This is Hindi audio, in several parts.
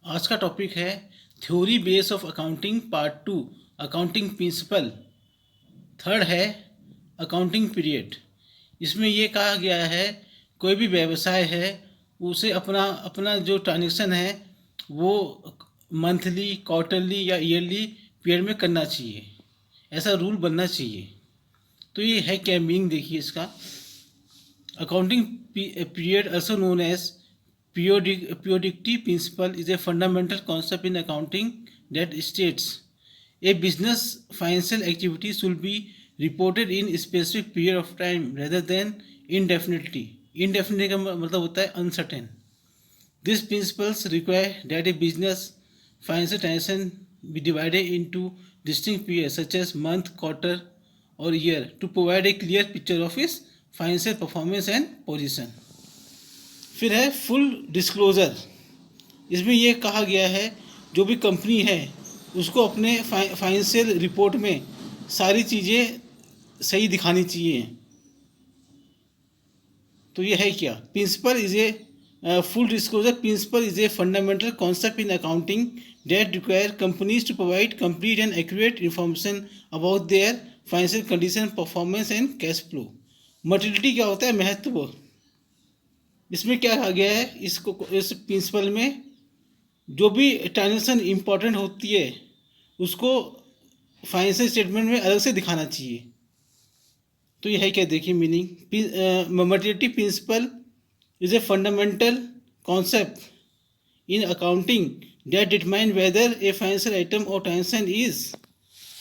आज का टॉपिक है theory base of accounting part 2 accounting principle. Third है अकाउंटिंग पीरियड। इसमें ये कहा गया है कोई भी व्यवसाय है उसे अपना अपना जो ट्रांजेक्शन है वो मंथली, क्वार्टरली या ईयरली पीरियड में करना चाहिए, ऐसा रूल बनना चाहिए। तो ये है क्या मीनिंग, देखिए इसका। Accounting period, also known as periodicity principle, is a fundamental concept in accounting that states a business financial activity should be reported in a specific period of time rather than indefinitely. Indefinite का मतलब होता है uncertain. These principles require that a business financial transaction be divided into distinct periods such as month, quarter or year to provide a clear picture of its financial performance and position. फिर है फुल डिस्क्लोजर। इसमें यह कहा गया है जो भी कंपनी है उसको अपने फाइनेंशियल रिपोर्ट में सारी चीज़ें सही दिखानी चाहिए। तो ये है क्या principle is a full disclosure principle is a fundamental concept in accounting that require companies to provide complete and accurate information about their financial condition, performance and cash flow. Materiality क्या होता है? महत्व। इसमें क्या कहा गया है, इसको इस प्रिंसिपल में जो भी ट्रांजेक्शन इम्पोर्टेंट होती है उसको फाइनेंशियल स्टेटमेंट में अलग से दिखाना चाहिए। तो यह है क्या, देखिए meaning. Materiality principle is a fundamental concept in accounting that determine whether a financial item और ट्रांजेक्शन इज।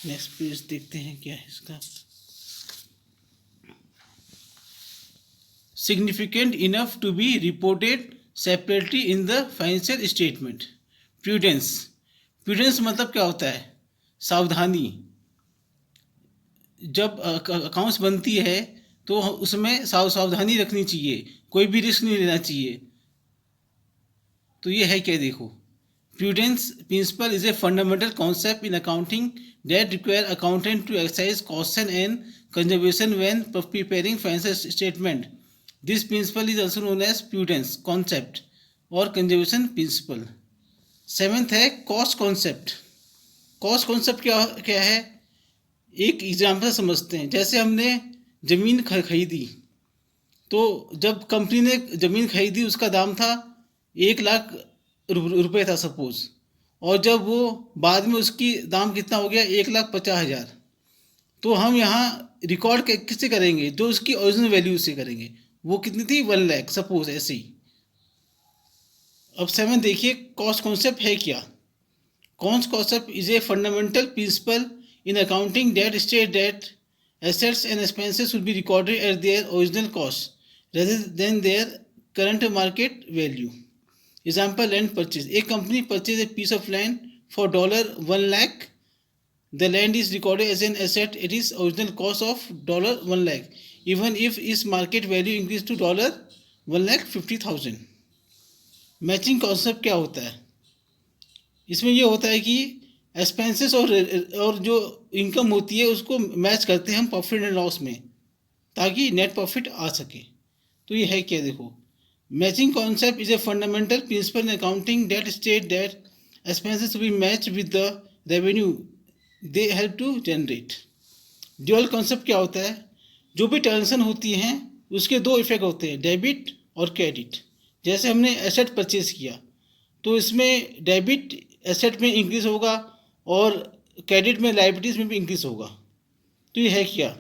नेक्स्ट पेज देखते हैं क्या है इसका। Significant enough to be reported separately in the financial statement. Prudence. Prudence मतलब क्या होता है? सावधानी। जब अकाउंट्स बनती है तो उसमें सावधानी रखनी चाहिए, कोई भी रिस्क नहीं लेना चाहिए। तो ये है क्या, देखो। Prudence principle is a fundamental concept in accounting that require accountant to exercise caution and conservation when preparing financial statement. This principle is also known as prudence concept और conservation principle. सेवेंथ है कॉस्ट कॉन्सेप्ट। कॉस्ट कॉन्सेप्ट क्या है? एक एग्जाम्पल समझते हैं। जैसे हमने ज़मीन खरीदी, तो जब कंपनी ने ज़मीन खरीदी उसका दाम था 1,00,000 रुपये था सपोज, और जब वो बाद में उसकी दाम कितना हो गया 1,50,000, तो हम यहाँ रिकॉर्ड किससे करेंगे? जो उसकी ओरिजिनल वैल्यू से करेंगे। वो कितनी थी? 1,00,000 सपोज, ऐसे ही। अब 7 देखिए कॉस्ट कॉन्सेप्ट है क्या। Cost concept is a fundamental principle in accounting that state that assets and expenses should be recorded at their original cost rather than their current market value. Example, land purchase. एक company purchase a piece of land for $1,00,000। The land is recorded as an asset at its original cost of $1,00,000, even if its market value increased to $1,50,000. Matching concept क्या होता है? इसमें यह होता है कि एक्सपेंसेस और जो इनकम होती है उसको मैच करते हैं हम प्रॉफिट एंड लॉस में, ताकि नेट प्रॉफिट आ सके। तो ये है क्या, देखो। Matching concept is a fundamental principle in accounting that state that expenses will be match with the revenue they help to generate. Dual concept क्या होता है? जो भी ट्रांजेक्शन होती हैं उसके दो इफेक्ट होते हैं, डेबिट और क्रेडिट। जैसे हमने एसेट परचेज किया तो इसमें डेबिट एसेट में इंक्रीज होगा और क्रेडिट में लायबिलिटीज में भी इंक्रीज होगा। तो ये है क्या,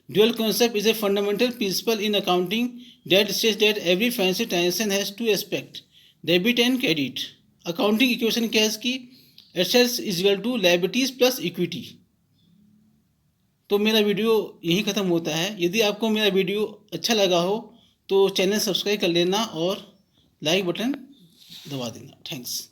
dual concept is a fundamental principle in accounting that states that every financial transaction has two aspect, debit and credit. Accounting equation क्या है इसकी? Assets is equal to liabilities plus equity. तो मेरा वीडियो यहीं ख़त्म होता है। यदि आपको मेरा वीडियो अच्छा लगा हो तो चैनल सब्सक्राइब कर लेना और लाइक बटन दबा देना। थैंक्स।